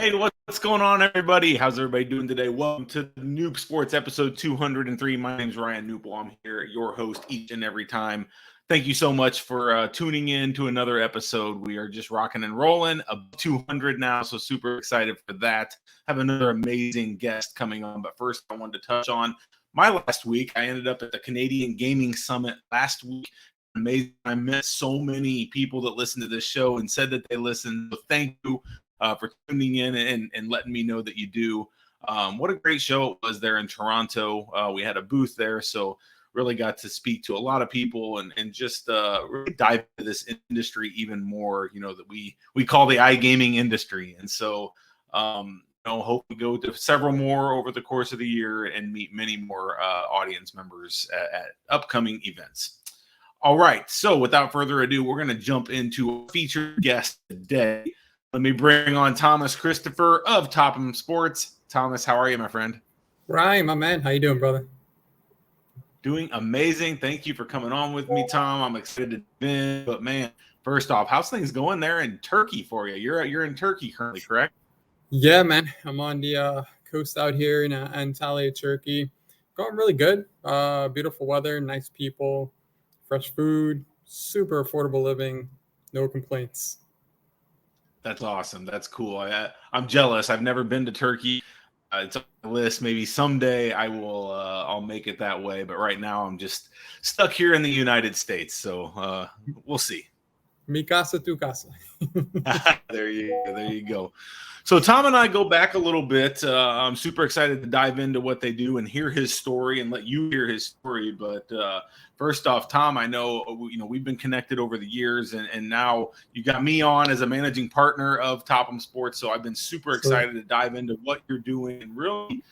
Hey, what's going on, everybody? How's everybody doing today? Welcome to the Knup Sports episode 203. My name's Ryan Newple. I'm here, your host each and every time. Thank you so much for tuning in to another episode. We are just rocking and rolling, up 200 now, so super excited for that. Have another amazing guest coming on, but first I wanted to touch on my last week. I ended up at the Canadian Gaming Summit last week. Amazing. I met so many people that listened to this show and said that they listened. So thank you for tuning in and letting me know that you do. What a great show it was there in Toronto. We had a booth there, so really got to speak to a lot of people and just really dive into this industry even more, that we call the iGaming industry. And so, hope we go to several more over the course of the year and meet many more audience members at upcoming events. All right, so without further ado, we're going to jump into a featured guest today. Let me bring on Thomas Christopher of Toppem Sports. Thomas, how are you, my friend? Ryan, my man, how you doing, brother? Doing amazing. Thank you for coming on with me, Tom. I'm excited to be. But man, first off, how's things going there in Turkey for you? You're in Turkey currently, correct? Yeah, man, I'm on the coast out here in Antalya, Turkey. Going really good. Beautiful weather, nice people, fresh food, super affordable living, no complaints. That's awesome. That's cool. I'm jealous. I've never been to Turkey. It's on the list. Maybe someday I will. I'll make it that way. But right now, I'm just stuck here in the United States. So we'll see. Mi casa, tu casa. There you go. So Tom and I go back a little bit. I'm super excited to dive into what they do and hear his story and let you hear his story. But first off, Tom, I know we've been connected over the years, and now you got me on as a managing partner of Toppem Sports. So I've been super excited to dive into what you're doing. And really,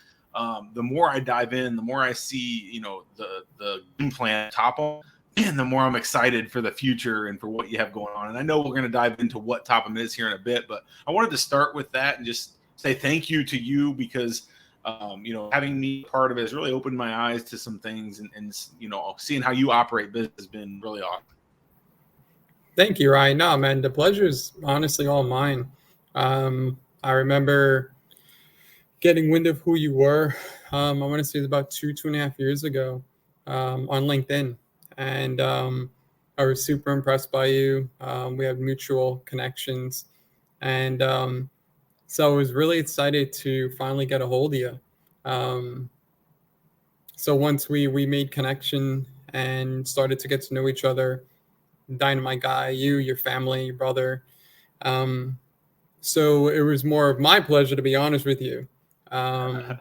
the more I dive in, the more I see the game plan Toppem. And the more I'm excited for the future and for what you have going on. And I know we're going to dive into what Toppem is here in a bit, but I wanted to start with that and just say thank you to you because, having me part of it has really opened my eyes to some things and seeing how you operate business has been really awesome. Thank you, Ryan. No, man, the pleasure is honestly all mine. I remember getting wind of who you were. I want to say it was about 2.5 years ago on LinkedIn. And I was super impressed by you. We have mutual connections. And so I was really excited to finally get a hold of you. So once we made connection and started to get to know each other, dynamite guy, you, your family, your brother. So it was more of my pleasure, to be honest with you, to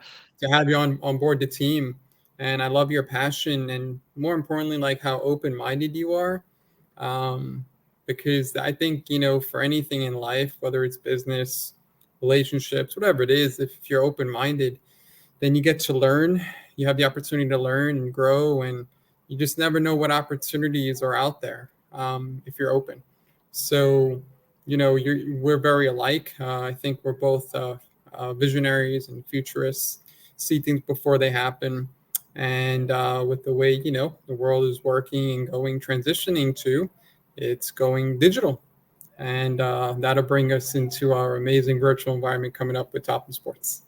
have you on board the team. And I love your passion and more importantly, like how open-minded you are. Because I think, for anything in life, whether it's business, relationships, whatever it is, if you're open-minded, then you get to learn. You have the opportunity to learn and grow, and you just never know what opportunities are out there if you're open. So, we're very alike. I think we're both visionaries and futurists, see things before they happen. And with the way, the world is working and going, transitioning to, it's going digital. And that'll bring us into our amazing virtual environment coming up with Toppem Sports.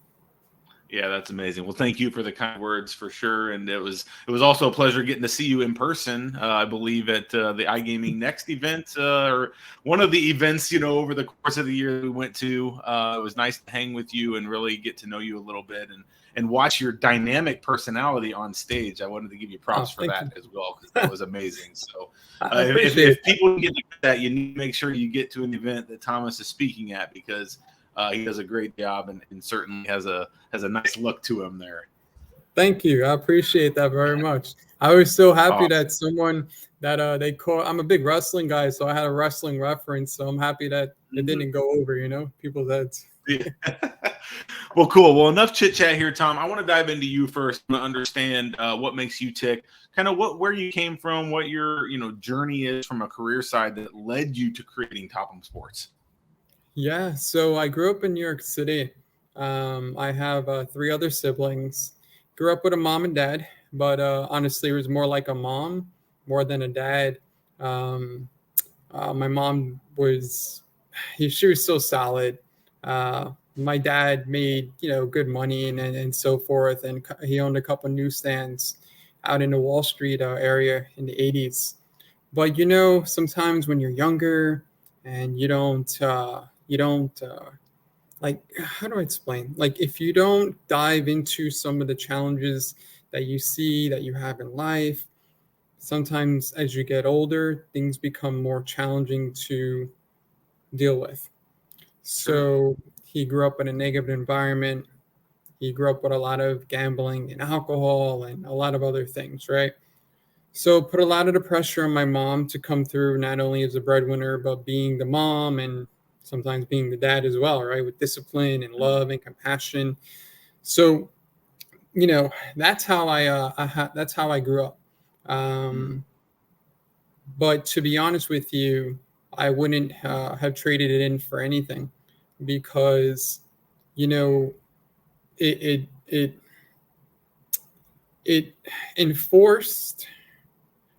Yeah, that's amazing. Well, thank you for the kind words for sure. And it was also a pleasure getting to see you in person. I believe at the iGaming Next event or one of the events, over the course of the year we went to. It was nice to hang with you and really get to know you a little bit and watch your dynamic personality on stage. I wanted to give you props for that as well because that was amazing. So if people get that, you need to make sure you get to an event that Thomas is speaking at because he does a great job and certainly has a nice look to him there. Thank you. I appreciate that very much. I was so happy that someone that they call. I'm a big wrestling guy, so I had a wrestling reference. So I'm happy that it didn't go over, people's heads. Yeah. Well, cool. Well, enough chit chat here, Tom. I want to dive into you first to understand what makes you tick, kind of where you came from, what your journey is from a career side that led you to creating Toppem Sports. Yeah, so I grew up in New York City. I have 3 other siblings. Grew up with a mom and dad, but honestly, it was more like a mom more than a dad. My mom she was so solid. my dad made, good money and so forth. And he owned a couple newsstands out in the Wall Street area in the 80s. But, sometimes when you're younger and like, how do I explain? Like, if you don't dive into some of the challenges that you see that you have in life, sometimes as you get older, things become more challenging to deal with. Sure. So he grew up in a negative environment. He grew up with a lot of gambling and alcohol and a lot of other things, right? So put a lot of the pressure on my mom to come through, not only as a breadwinner, but being the mom and sometimes being the dad as well, right? With discipline and love and compassion. So, that's how that's how I grew up. Mm. But to be honest with you, I wouldn't have traded it in for anything, because, you know, it it it, it enforced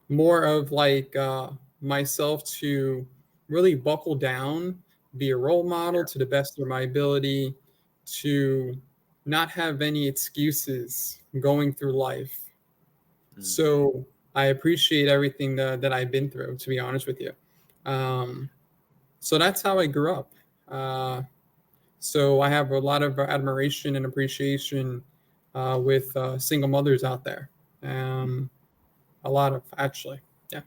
more of like myself to really buckle down, be a role model to the best of my ability, to not have any excuses going through life. Mm. So I appreciate everything that I've been through, to be honest with you. Um, so that's how I grew up. Uh, so I have a lot of admiration and appreciation with single mothers out there. Um, a lot of, actually. Yeah.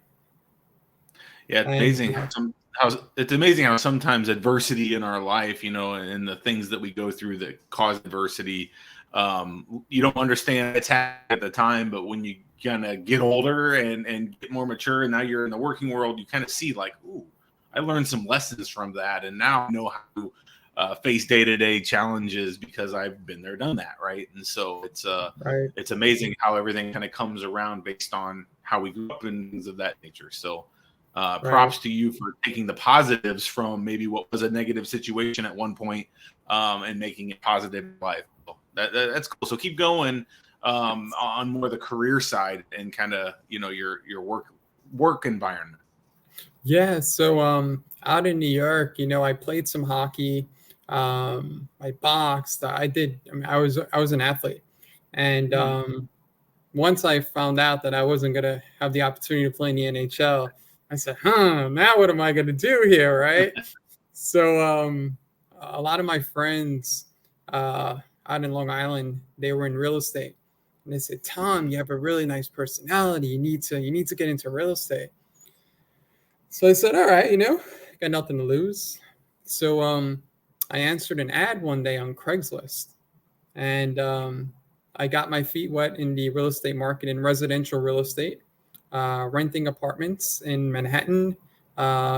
Yeah, it's And amazing how sometimes adversity in our life, and the things that we go through that cause adversity, you don't understand it's happening at the time, but when you kind of get older and get more mature, and now you're in the working world, you kind of see like, ooh, I learned some lessons from that, and now I know how to face day-to-day challenges because I've been there, done that, right? And so right. it's amazing how everything kind of comes around based on how we grew up and things of that nature. So Right. props to you for taking the positives from maybe what was a negative situation at one point, and making it positive in life. So that's cool. So keep going on more the career side and kind of your work environment. Yeah. So out in New York, I played some hockey. I boxed. I was an athlete, and Mm. once I found out that I wasn't gonna have the opportunity to play in the NHL, I said, now what am I gonna do here, right? So a lot of my friends out in Long Island, they were in real estate, and they said, "Tom, you have a really nice personality. You need to get into real estate." So I said, "All right, got nothing to lose." So I answered an ad one day on Craigslist, and I got my feet wet in the real estate market, in residential real estate, renting apartments in Manhattan,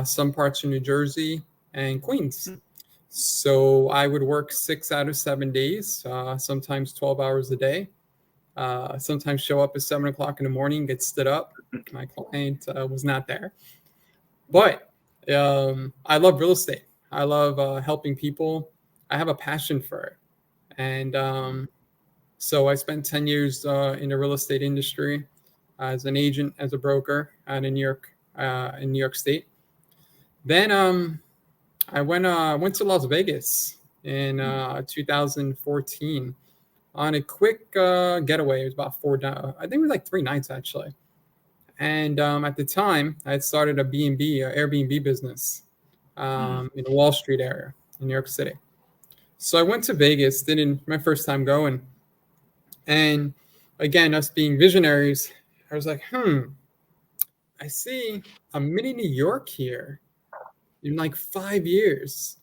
some parts of New Jersey, and Queens. So I would work 6 out of 7 days, sometimes 12 hours a day. Sometimes show up at 7 o'clock in the morning, get stood up. My client was not there, but I love real estate. I love helping people. I have a passion for it, and so I spent 10 years in the real estate industry as an agent, as a broker out in New York State. Then I went to Las Vegas in 2014 on a quick getaway. It was about I think it was like 3 nights actually. And at the time, I had started a B&B, Airbnb business Mm. in the Wall Street area in New York City. So I went to Vegas, didn't my first time going, and again, us being visionaries, I was like, I see a mini New York here in like 5 years.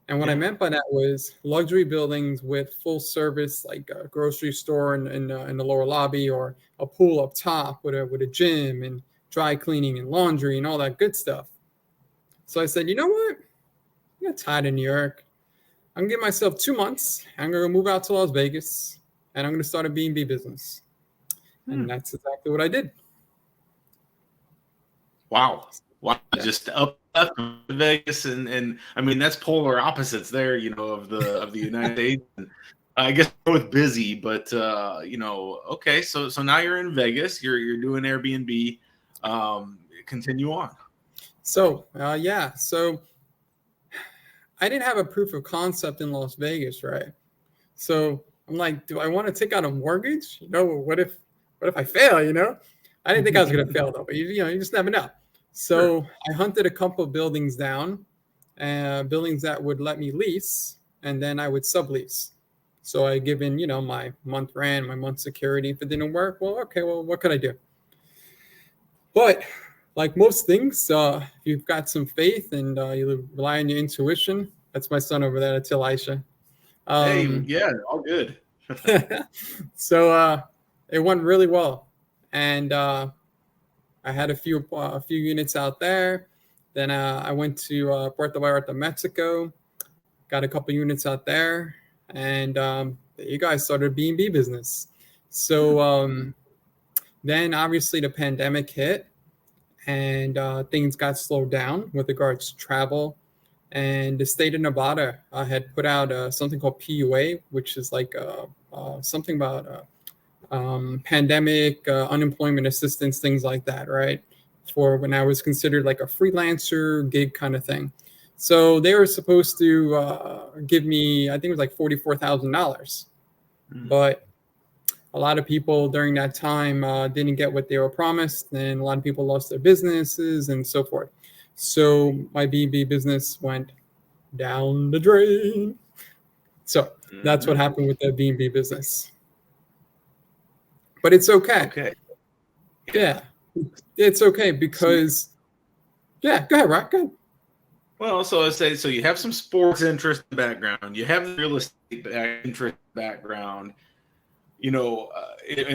And what I Yeah. meant by that was luxury buildings with full service, like a grocery store in the lower lobby, or a pool up top with a gym and dry cleaning and laundry and all that good stuff. So I said, you know what? I got tired of New York. I'm gonna give myself 2 months. I'm gonna move out to Las Vegas, and I'm gonna start a B&B business. And Hmm. that's exactly what I did. Wow. Wow. Yeah. Just up left from Vegas, and I mean that's polar opposites there, of the United States. And I guess both busy, but okay. So now you're in Vegas. You're doing Airbnb. Continue on. So yeah. So I didn't have a proof of concept in Las Vegas, right? So I'm like, do I want to take out a mortgage? What if I fail? I didn't think I was going to fail though, but you just never know. Sure. So I hunted a couple of buildings down, buildings that would let me lease, and then I would sublease. So I give in, my month rent, my month security. If it didn't work, well, okay, well, what could I do? But like most things, if you've got some faith and you rely on your intuition. That's my son over there. That's Elisha. Hey, Um, yeah, all good. so it went really well, and I had a few units out there. Then I went to Puerto Vallarta, Mexico, got a couple units out there, and you guys started a B&B business. So then obviously the pandemic hit, and things got slowed down with regards to travel. And the state of Nevada had put out something called PUA, which is like something about pandemic, unemployment assistance, things like that, right? For when I was considered like a freelancer gig kind of thing. So they were supposed to give me, I think it was like $44,000. But a lot of people during that time didn't get what they were promised, and a lot of people lost their businesses and so forth. So my B&B business went down the drain. So that's what happened with the B&B business. But it's okay. Okay. Yeah, it's okay because, yeah, go ahead, Rock. Go ahead. Well, so I say, so you have some sports interest background, you have the real estate interest background, and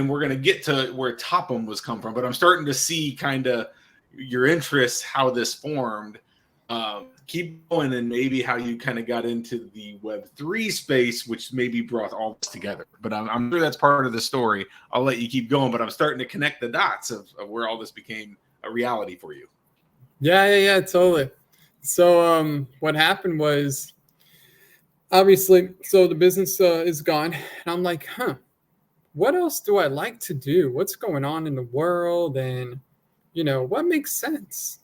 we're going to get to where Toppem was come from, but I'm starting to see kind of your interests, how this formed. Keep going, and maybe how you kind of got into the Web3 space, which maybe brought all this together. But I'm sure that's part of the story. I'll let you keep going, but I'm starting to connect the dots of where all this became a reality for you. Yeah, totally. So what happened was, obviously, so the business is gone, and I'm like, what else do I like to do? What's going on in the world? And, what makes sense?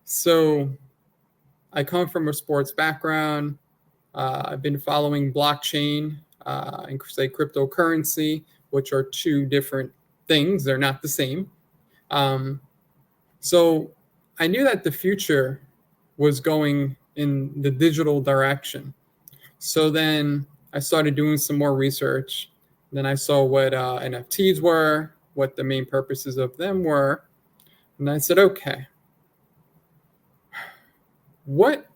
So I come from a sports background. I've been following blockchain and say cryptocurrency, which are two different things. They're not the same. So I knew that the future was going in the digital direction. So then I started doing some more research. Then I saw what NFTs were, what the main purposes of them were. And I said, okay, what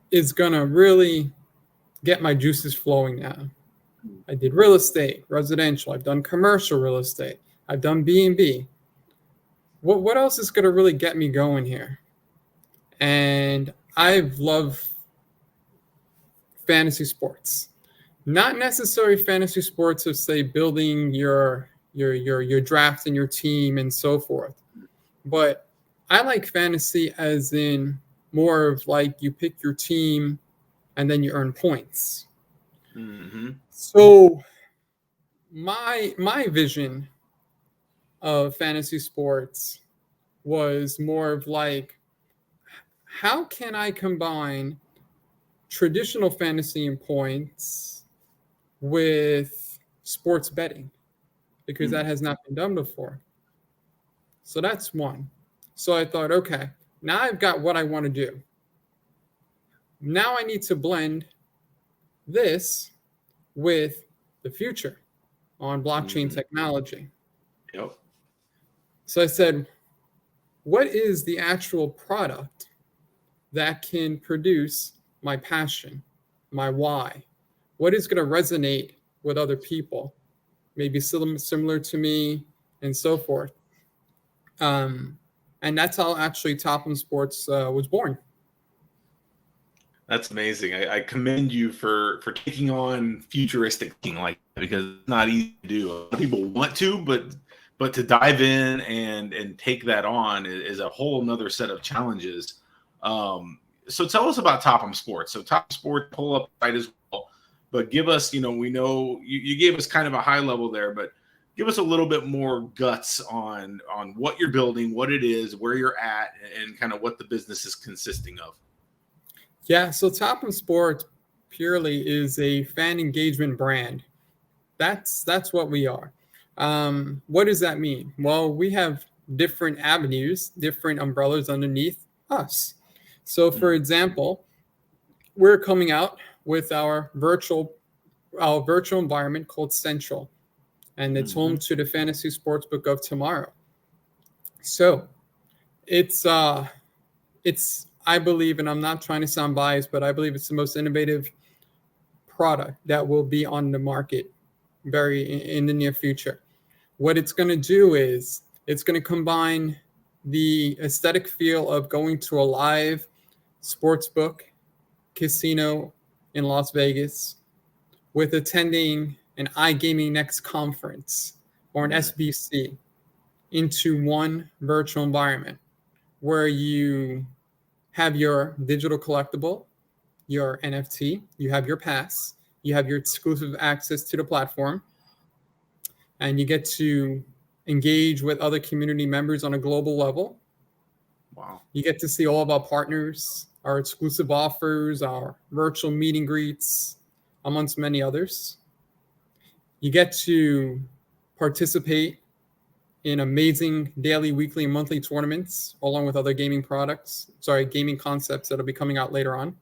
is going to really get my juices flowing now? I did real estate, residential. I've done commercial real estate. I've done B&B. What else is going to really get me going here? And I've loved fantasy sports. Not necessarily fantasy sports of, say, building your draft and your team and so forth. But I like fantasy as in more of like you pick your team and then you earn points. So my vision of fantasy sports was more of like, how can I combine traditional fantasy and points with sports betting? Because that has not been done before. So that's one. So I thought, okay, now I've got what I want to do. Now I need to blend this with the future on blockchain technology. Yep. So I said, what is the actual product that can produce my passion, my why? What is going to resonate with other people? Maybe similar to me and so forth. And that's how actually Toppem Sports was born. That's amazing. I commend you for taking on futuristic thing like that, because it's not easy to do. A lot of people want to, but to dive in and take that on is a whole nother set of challenges. So tell us about Toppem Sports. So Toppem Sports, pull up right as well, but give us, we know you gave us kind of a high level there, but give us a little bit more guts on what you're building, what it is, where you're at, and kind of what the business is consisting of. Yeah, so Toppem Sports purely is a fan engagement brand. That's what we are. What does that mean? Well, we have different avenues, different umbrellas underneath us. So, for example, we're coming out with our virtual environment called Central, and it's home to the fantasy sportsbook of tomorrow. So it's I believe, and I'm not trying to sound biased, but I believe it's the most innovative product that will be on the market very in the near future. What it's going to do is it's going to combine the aesthetic feel of going to a live sportsbook casino in Las Vegas with attending an iGaming Next conference or an SBC into one virtual environment where you have your digital collectible, your NFT, you have your pass, you have your exclusive access to the platform, and you get to engage with other community members on a global level. Wow. You get to see all of our partners, our exclusive offers, our virtual meet and greets, amongst many others. You get to participate in amazing daily, weekly, and monthly tournaments, along with other gaming concepts that'll be coming out later on.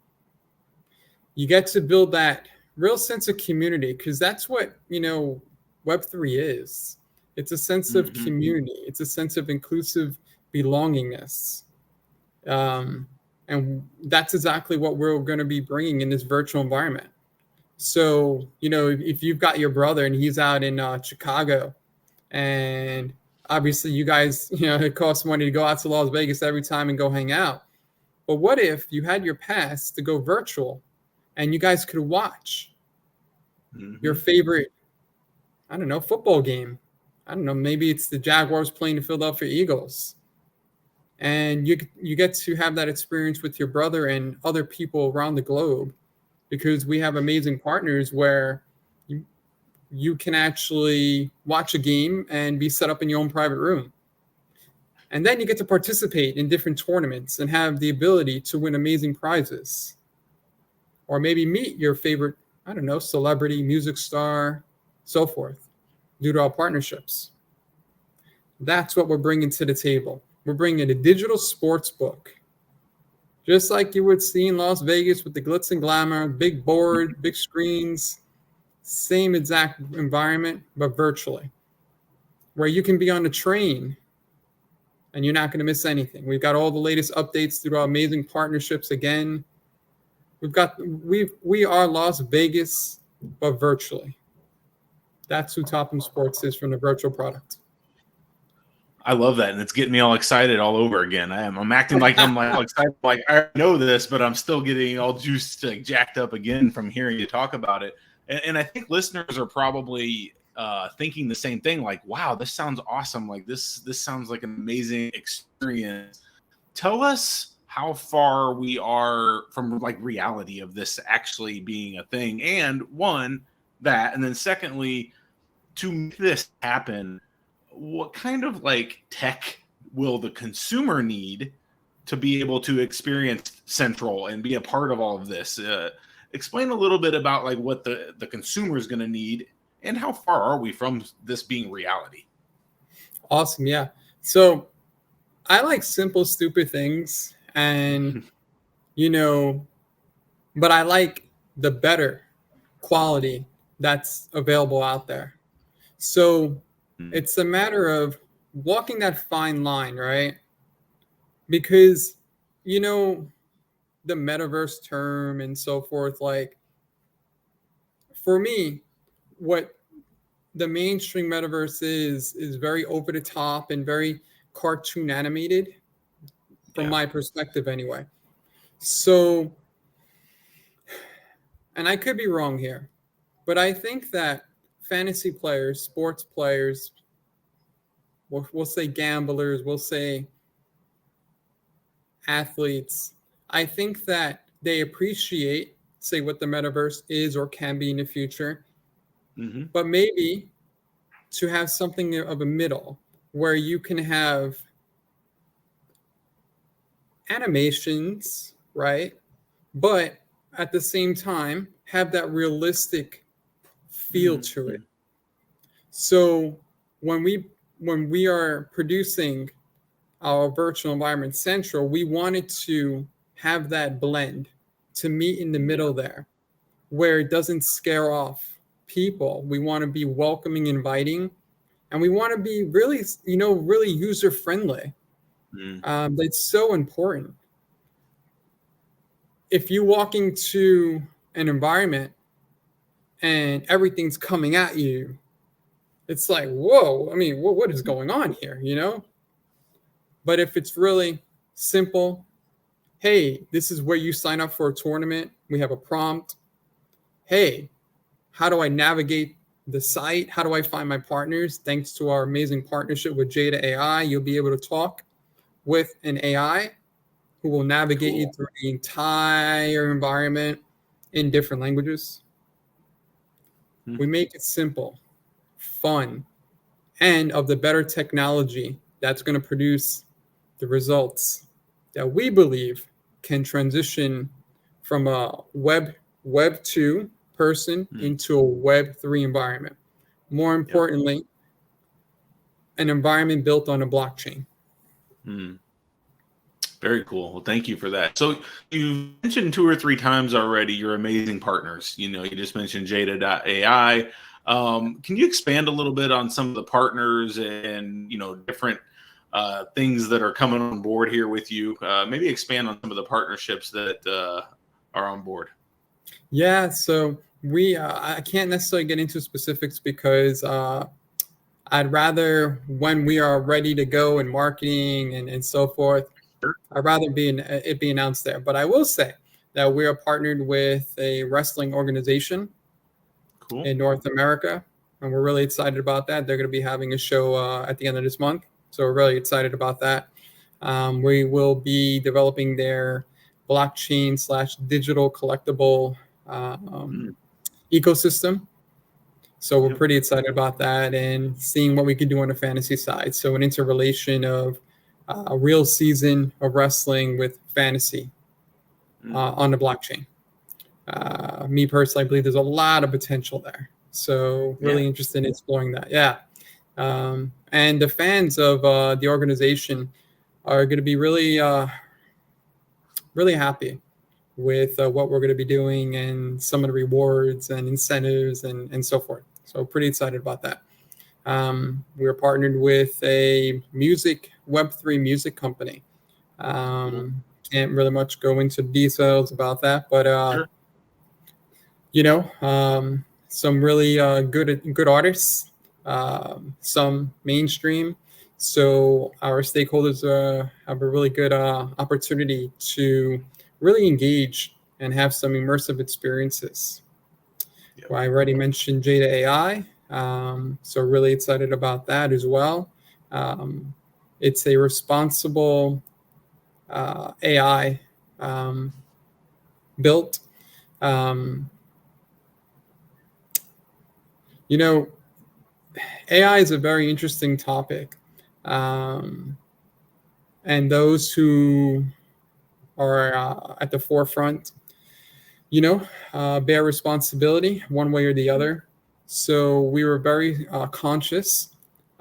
You get to build that real sense of community, because that's what, Web3 is. It's a sense of community. It's a sense of inclusive belongingness. And that's exactly what we're going to be bringing in this virtual environment. So, if you've got your brother and he's out in Chicago, and obviously you guys, it costs money to go out to Las Vegas every time and go hang out. But what if you had your pass to go virtual and you guys could watch your favorite, I don't know, football game? I don't know, maybe it's the Jaguars playing the Philadelphia Eagles. And you get to have that experience with your brother and other people around the globe, because we have amazing partners where you can actually watch a game and be set up in your own private room. And then you get to participate in different tournaments and have the ability to win amazing prizes. Or maybe meet your favorite, I don't know, celebrity, music star, so forth, due to our partnerships. That's what we're bringing to the table. We're bringing a digital sports book, just like you would see in Las Vegas with the glitz and glamour, big board, big screens, same exact environment, but virtually, where you can be on a train and you're not going to miss anything. We've got all the latest updates through our amazing partnerships. Again, we are Las Vegas, but virtually. That's who Toppem Sports is from the virtual product. I love that, and it's getting me all excited all over again. I'm acting like I'm like all excited, like I know this, but I'm still getting all juiced, like jacked up again from hearing you talk about it. And I think listeners are probably thinking the same thing. Like, wow, this sounds awesome. Like this sounds like an amazing experience. Tell us how far we are from like reality of this actually being a thing. And one, that, and then secondly, to make this happen, what kind of like tech will the consumer need to be able to experience Central and be a part of all of this? Explain a little bit about like what the consumer is going to need, and how far are we from this being reality? Awesome. Yeah. So I like simple, stupid things, and, but I like the better quality that's available out there. So it's a matter of walking that fine line, right? Because, the metaverse term and so forth, like, for me, what the mainstream metaverse is very over the top and very cartoon animated, from my perspective anyway. So, and I could be wrong here, but I think that fantasy players, sports players, we'll say gamblers, we'll say athletes, I think that they appreciate, say, what the metaverse is or can be in the future, but maybe to have something of a middle where you can have animations, right? but at the same time have that realistic feel to it. So when we are producing our virtual environment central, we wanted to have that blend to meet in the middle there, where it doesn't scare off people. We want to be welcoming, inviting, and we want to be really, really user friendly. That's so important. If you walk into an environment and everything's coming at you, it's like, whoa, I mean, what is going on here, But if it's really simple, hey, this is where you sign up for a tournament. We have a prompt. Hey, how do I navigate the site? How do I find my partners? Thanks to our amazing partnership with Jada AI, you'll be able to talk with an AI who will navigate you through the entire environment in different languages. We make it simple, fun, and of the better technology that's going to produce the results that we believe can transition from a web 2 person into a web 3 environment. More importantly, an environment built on a blockchain. Very cool. Well, thank you for that. So you mentioned 2 or 3 times already your amazing partners. You just mentioned Jada.ai. Can you expand a little bit on some of the partners and different things that are coming on board here with you? Maybe expand on some of the partnerships that are on board. Yeah, so I can't necessarily get into specifics because I'd rather, when we are ready to go in marketing and so forth, I'd rather it be announced there. But I will say that we are partnered with a wrestling organization in North America, and we're really excited about that. They're going to be having a show at the end of this month, so we're really excited about that. We will be developing their blockchain/digital collectible ecosystem. So we're pretty excited about that and seeing what we can do on the fantasy side. So an interrelation of a real season of wrestling with fantasy on the blockchain. Me personally, I believe there's a lot of potential there. So really interested in exploring that. Yeah. And the fans of the organization are going to be really, really happy with what we're going to be doing and some of the rewards and incentives and so forth. So pretty excited about that. We're partnered with a Web3 music company. Can't really much go into details about that, but some really good artists, some mainstream. So our stakeholders have a really good opportunity to really engage and have some immersive experiences. Well, I already mentioned Jada AI, so really excited about that as well. It's a responsible AI built. AI is a very interesting topic, and those who are at the forefront, bear responsibility one way or the other. So we were very conscious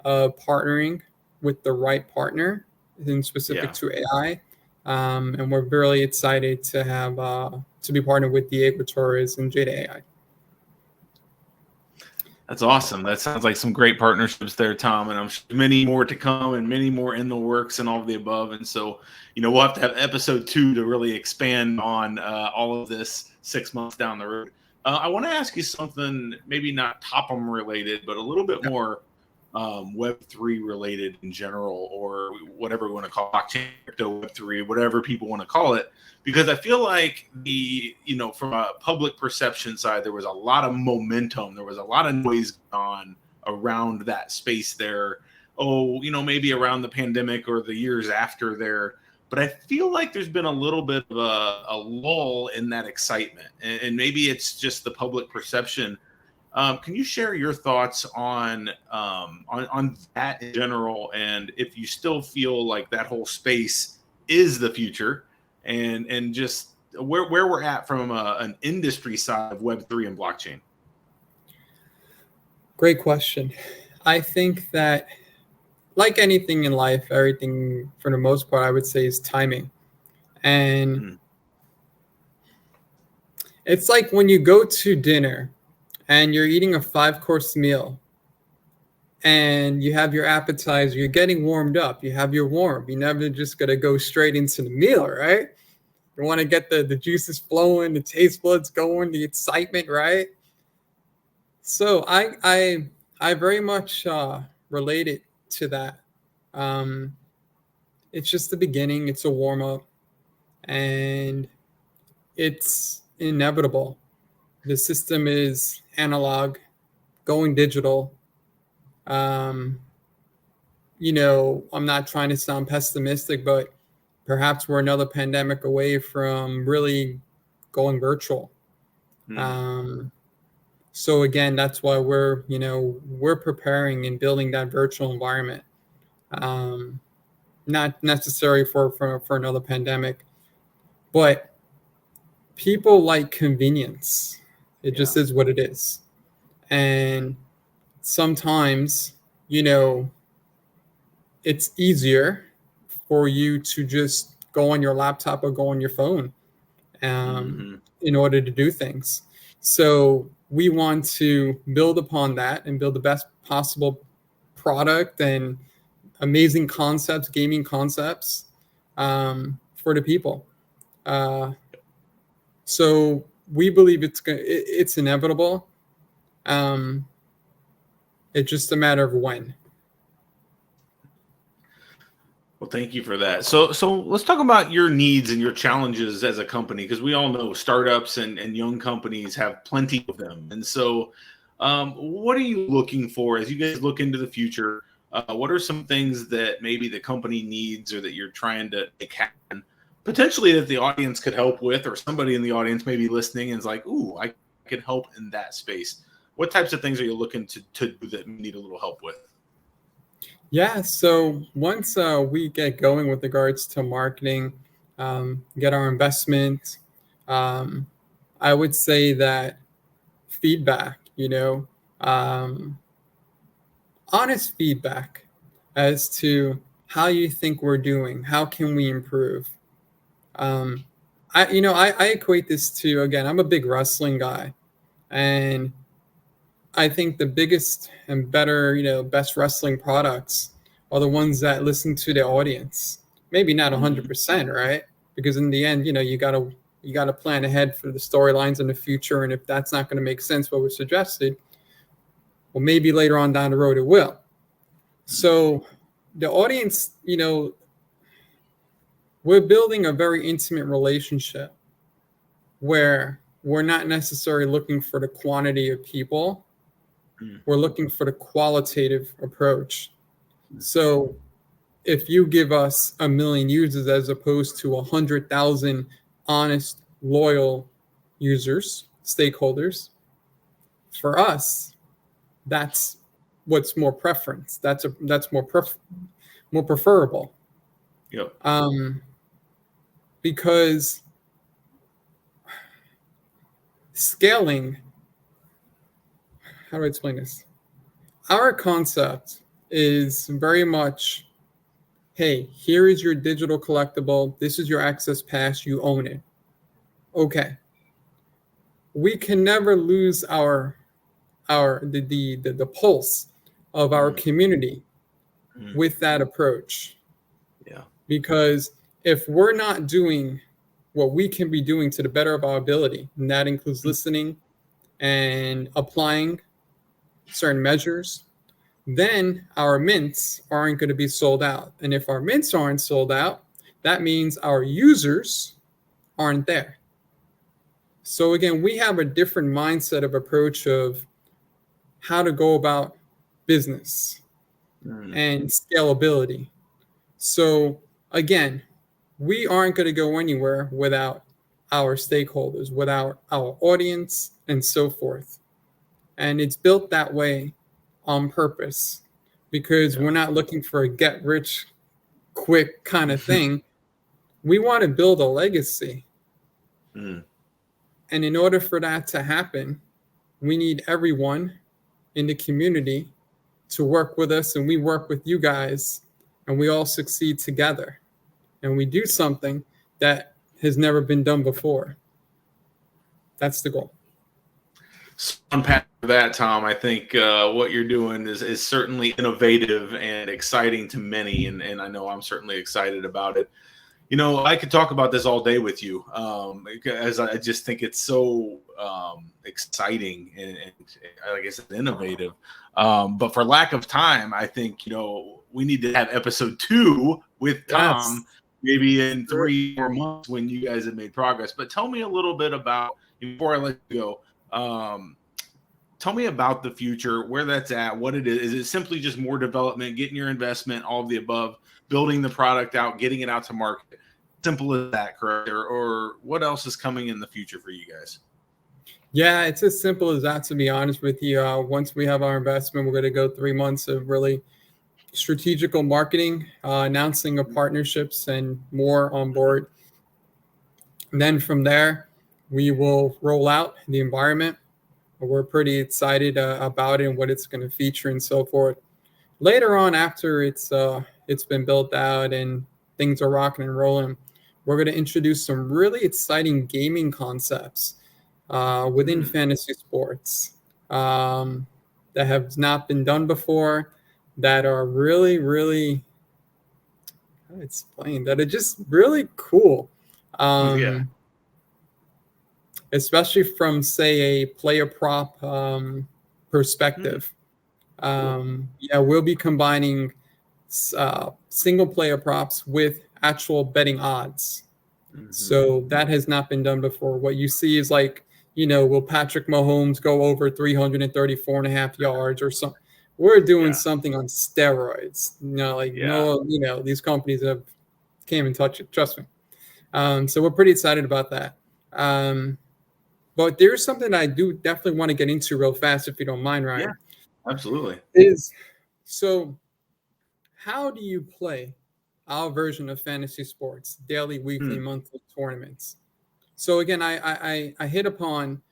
of partnering with the right partner in specific to AI. And we're really excited to have to be partnered with Diego Torres and Jada AI. That's awesome. That sounds like some great partnerships there, Tom. And I'm sure many more to come and many more in the works and all of the above. And so, we'll have to have episode 2 to really expand on all of this 6 months down the road. I want to ask you something, maybe not Toppem related, but a little bit more Web3 related in general, or whatever we want to call it, blockchain, crypto, Web3, whatever people want to call it. Because I feel like from a public perception side, there was a lot of momentum. There was a lot of noise on around that space there. Maybe around the pandemic or the years after there. But I feel like there's been a little bit of a lull in that excitement. And maybe it's just the public perception. Can you share your thoughts on that in general? And if you still feel like that whole space is the future, and just where we're at from an industry side of Web3 and blockchain? Great question. I think that, like anything in life, everything for the most part, I would say, is timing. And it's like when you go to dinner and you're eating a 5-course meal and you have your appetizer, you're getting warmed up, you have your warm. You're never just going to go straight into the meal, right? You want to get the juices flowing, the taste buds going, the excitement, right? So I very much related to that. It's just the beginning. It's a warm up, and it's inevitable. The system is analog, going digital. I'm not trying to sound pessimistic, but perhaps we're another pandemic away from really going virtual. So again, that's why we're preparing and building that virtual environment. Not necessary for another pandemic, but people like convenience. It just is what it is. And sometimes, it's easier for you to just go on your laptop or go on your phone in order to do things. So we want to build upon that and build the best possible product and amazing concepts, gaming concepts for the people. So we believe it's inevitable. It's just a matter of when. Well, thank you for that. So let's talk about your needs and your challenges as a company, because we all know startups and young companies have plenty of them. And so what are you looking for as you guys look into the future? What are some things that maybe the company needs or that you're trying to make happen, potentially that the audience could help with, or somebody in the audience may be listening and is like, ooh, I could help in that space. What types of things are you looking to do that you need a little help with? Yeah, so once we get going with regards to marketing, get our investment, I would say that feedback, honest feedback as to how you think we're doing, how can we improve. I equate this to, again, I'm a big wrestling guy, and I think the biggest and better, best wrestling products are the ones that listen to their audience. Maybe not 100%, right? Because in the end, you gotta plan ahead for the storylines in the future, and if that's not going to make sense, what was suggested, well, maybe later on down the road it will. So the audience, we're building a very intimate relationship where we're not necessarily looking for the quantity of people. We're looking for the qualitative approach. So if you give us 1 million users as opposed to 100,000 honest, loyal users, stakeholders, for us, that's what's more preference. That's more preferable. Yep. Because scaling, how do I explain this? Our concept is very much, hey, here is your digital collectible. This is your access pass. You own it. Okay. We can never lose the pulse of our community with that approach. Yeah. Because if we're not doing what we can be doing to the better of our ability, and that includes listening and applying certain measures, then our mints aren't going to be sold out. And if our mints aren't sold out, that means our users aren't there. So again, we have a different mindset of approach of how to go about business and scalability. So again, we aren't going to go anywhere without our stakeholders, without our audience, and so forth. And it's built that way on purpose, because we're not looking for a get rich quick kind of thing. We want to build a legacy. Mm. And in order for that to happen, we need everyone in the community to work with us, and we work with you guys, and we all succeed together. And we do something that has never been done before. That's the goal. So unpack that, Tom. I think what you're doing is certainly innovative and exciting to many, and I know I'm certainly excited about it. You know, I could talk about this all day with you, as I just think it's so exciting and, like I said, innovative. But for lack of time, I think, you know, we need to have episode 2 with Tom, Yes. maybe in 3 more months when you guys have made progress. But tell me a little bit about, before I let you go, tell me about the future, where that's at, what it is. Is it simply just more development, getting your investment, all of the above, building the product out, getting it out to market? Simple as that, correct? Or what else is coming in the future for you guys? Yeah, it's as simple as that, to be honest with you. Once we have our investment, we're going to go 3 months of really strategical marketing, announcing of partnerships and more on board. And then from there, we will roll out the environment. We're pretty excited about it and what it's going to feature and so forth. Later on, after it's been built out and things are rocking and rolling, we're going to introduce some really exciting gaming concepts within fantasy sports that have not been done before, that are really, really, how do I explain, that are just really cool. Yeah. Especially from, say, a player prop perspective. Yeah, we'll be combining single player props with actual betting odds. So that has not been done before. What you see is like, you know, will Patrick Mahomes go over 334 and a half yards or something? We're doing something on steroids. No, you know, these companies can't even touch it. Trust me. So we're pretty excited about that. But there's something I do definitely want to get into real fast, if you don't mind, Ryan. Yeah, absolutely. So how do you play our version of fantasy sports, daily, weekly, monthly tournaments? So again, I hit upon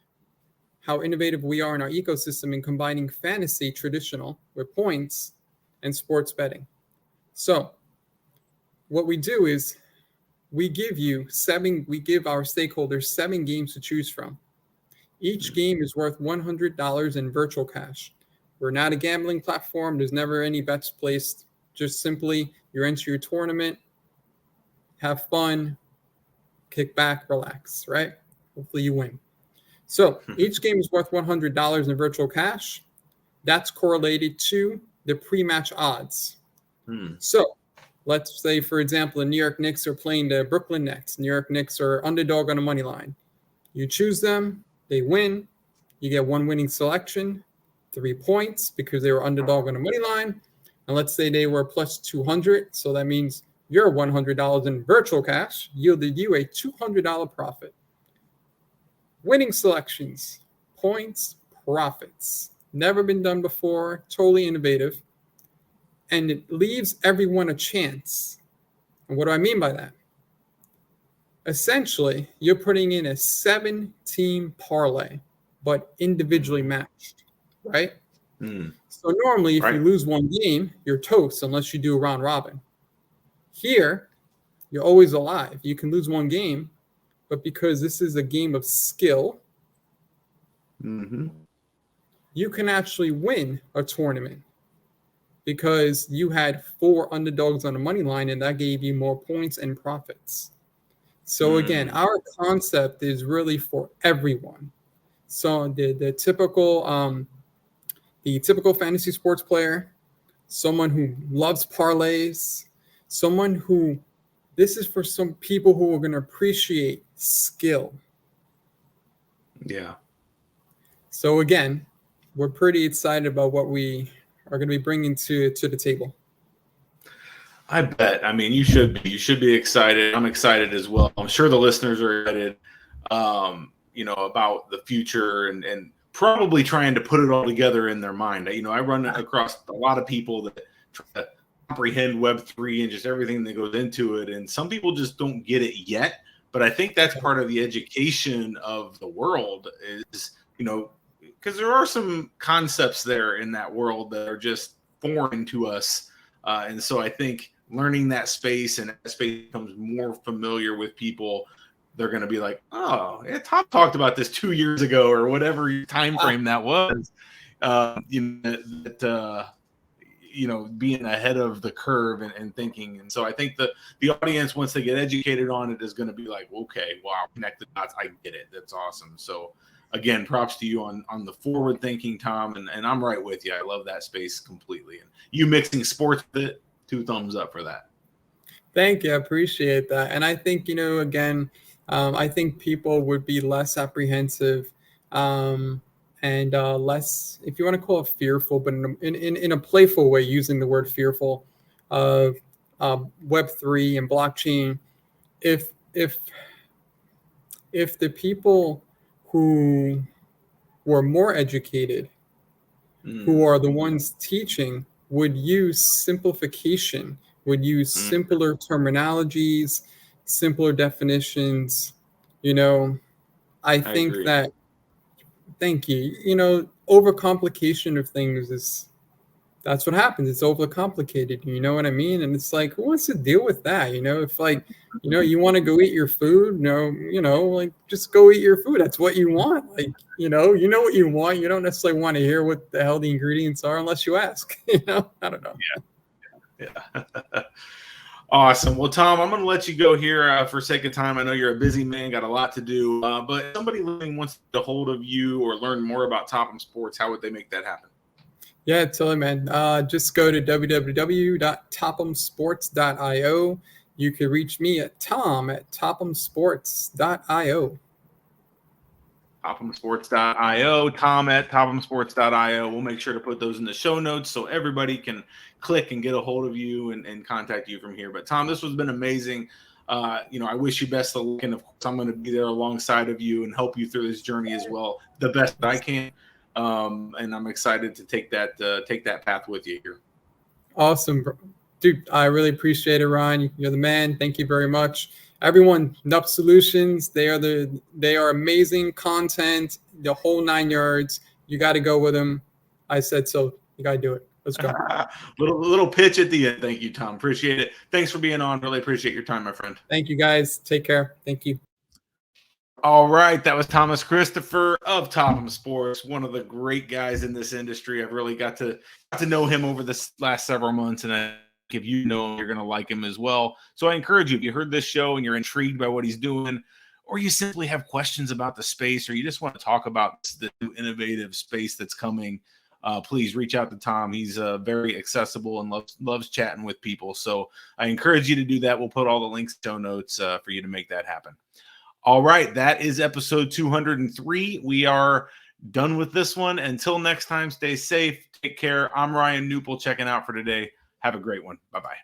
how innovative we are in our ecosystem in combining fantasy traditional with points and sports betting. So what we do is we give our stakeholders 7 games to choose from. Each game is worth $100 in virtual cash. We're not a gambling platform. There's never any bets placed. Just simply, you enter your tournament, have fun, kick back, relax, right? Hopefully you win. So each game is worth $100 in virtual cash. That's correlated to the pre-match odds. So let's say, for example, the New York Knicks are playing the Brooklyn Nets. New York Knicks are underdog on the money line. You choose them, they win. You get 1 winning selection, 3 points because they were underdog on the money line. And let's say they were plus 200. So that means your $100 in virtual cash yielded you a $200 profit. Winning selections, points, profits. Never been done before, totally innovative. And it leaves everyone a chance. And what do I mean by that? Essentially, you're putting in a 7-team parlay, but individually matched, right? So normally, if you lose one game, you're toast unless you do a round robin. Here, you're always alive. You can lose one game, but because this is a game of skill, you can actually win a tournament because you had 4 underdogs on the money line, and that gave you more points and profits. So again, our concept is really for everyone. So the typical fantasy sports player, someone who loves parlays, this is for some people who are going to appreciate skill. Yeah. So again, we're pretty excited about what we are going to be bringing to the table. I bet. I mean, you should be. You should be excited. I'm excited as well. I'm sure the listeners are excited, you know, about the future and probably trying to put it all together in their mind. You know, I run across a lot of people that try to comprehend Web3 and just everything that goes into it. And some people just don't get it yet. But I think that's part of the education of the world is, because there are some concepts there in that world that are just foreign to us. And so I think learning that space, and that space becomes more familiar with people, they're going to be like, oh, yeah, Tom talked about this 2 years ago or whatever time frame that was. Being ahead of the curve and thinking. And so I think the audience, once they get educated on it, is going to be like, okay, wow, connect the dots. I get it. That's awesome. So again, props to you on the forward thinking, Tom. And I'm right with you. I love that space completely. And you mixing sports with it, 2 thumbs up for that. Thank you. I appreciate that. And I think, again, I think people would be less apprehensive and less, if you want to call it fearful, but in a playful way, using the word fearful of Web3 and blockchain. If the people who were more educated, who are the ones teaching, would use simplification, would use simpler terminologies, simpler definitions, I think agree. that, thank you, overcomplication of things that's what happens. It's overcomplicated. You know what I mean? And it's like, who wants to deal with that? If you want to go eat your food, just go eat your food. That's what you want. You know what you want. You don't necessarily want to hear what the hell the ingredients are unless you ask, I don't know. Yeah. Awesome. Well, Tom, I'm going to let you go here for sake of time. I know you're a busy man, got a lot to do, but if somebody listening wants to get a hold of you or learn more about Toppem Sports, how would they make that happen? Yeah, totally, man. Just go to www.toppemsports.io. You can reach me at tom@toppemsports.io. Toppemsports.io, tom@toppemsports.io. We'll make sure to put those in the show notes so everybody can click and get a hold of you and contact you from here. But Tom, this has been amazing. I wish you best of luck, and of course I'm going to be there alongside of you and help you through this journey as well, the best that I can. And I'm excited to take that path with you here. Awesome, dude. I really appreciate it, Ryan. You're the man. Thank you very much. Everyone, Knup Solutions, they are amazing content, the whole 9 yards. You got to go with them. I said so. You got to do it. Let's go. little pitch at the end. Thank you, Tom. Appreciate it. Thanks for being on. Really appreciate your time, my friend. Thank you, guys. Take care. Thank you. All right, that was Thomas Christopher of Toppem Sports, one of the great guys in this industry. I've really got to know him over the last several months, and if you know him, you're going to like him as well. So I encourage you, if you heard this show and you're intrigued by what he's doing, or you simply have questions about the space, or you just want to talk about the new innovative space that's coming, please reach out to Tom. He's very accessible and loves chatting with people. So I encourage you to do that. We'll put all the links in show notes for you to make that happen. All right, that is episode 203. We are done with this one. Until next time, stay safe. Take care. I'm Ryan Newpel checking out for today. Have a great one. Bye-bye.